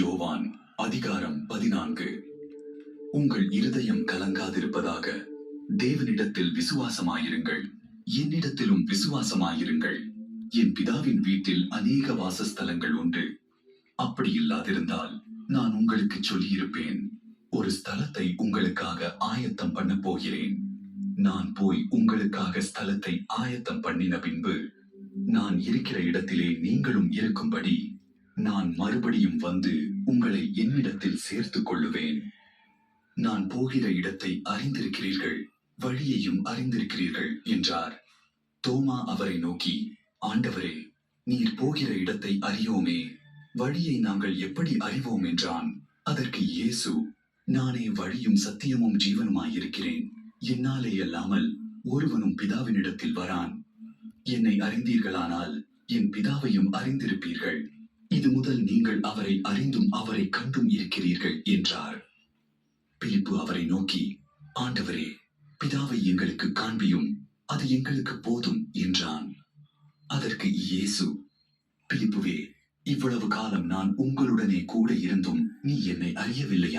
யோவான் அதிகாரம் 14. உங்கள் இருதயம் கலங்காதிருப்பதாக. தேவனிடத்தில் விசுவாசமாயிருங்கள், என்னிடத்திலும் விசுவாசமாயிருங்கள். என் பிதாவின் வீட்டில் அநேக வாசஸ்தலங்கள் உண்டு. அப்படி இல்லாதிருந்தால் நான் உங்களுக்கு சொல்லியிருப்பேன். ஒரு ஸ்தலத்தை உங்களுக்காக ஆயத்தம் பண்ண போகிறேன். நான் போய் உங்களுக்காக ஸ்தலத்தை ஆயத்தம் பண்ணின பின்பு நான் இருக்கிற இடத்திலே நீங்களும் இருக்கும்படி நான் மறுபடியும் வந்து உங்களை என்னிடத்தில் சேர்த்துக் கொள்ளுவேன். நான் போகிற இடத்தை அறிந்திருக்கிறீர்கள், வழியையும் அறிந்திருக்கிறீர்கள் என்றார். தோமா அவரை நோக்கி, ஆண்டவரே, நீர் போகிற இடத்தை அறியோமே, வழியை நாங்கள் எப்படி அறிவோம் என்றான். அதற்கு இயேசு, நானே வழியும் சத்தியமும் ஜீவனுமாயிருக்கிறேன். என்னாலே அல்லாமல் ஒருவனும் பிதாவினிடத்தில் வரான். என்னை அறிந்தீர்களானால் என் பிதாவையும் அறிந்திருப்பீர்கள். இது முதல் நீங்கள் அவரை அறிந்தும் அவரை கண்டும் இருக்கிறீர்கள் என்றார். பிலிப்பு அவரை நோக்கி, ஆண்டவரே, பிதாவை எங்களுக்கு காண்பியும், அது எங்களுக்கு போதும் என்றான். அதற்கு இயேசு, பிலிப்புவே, இவ்வளவு காலம் நான் உங்களுடனே கூட இருந்தும் நீ என்னை அறியவில்லையா?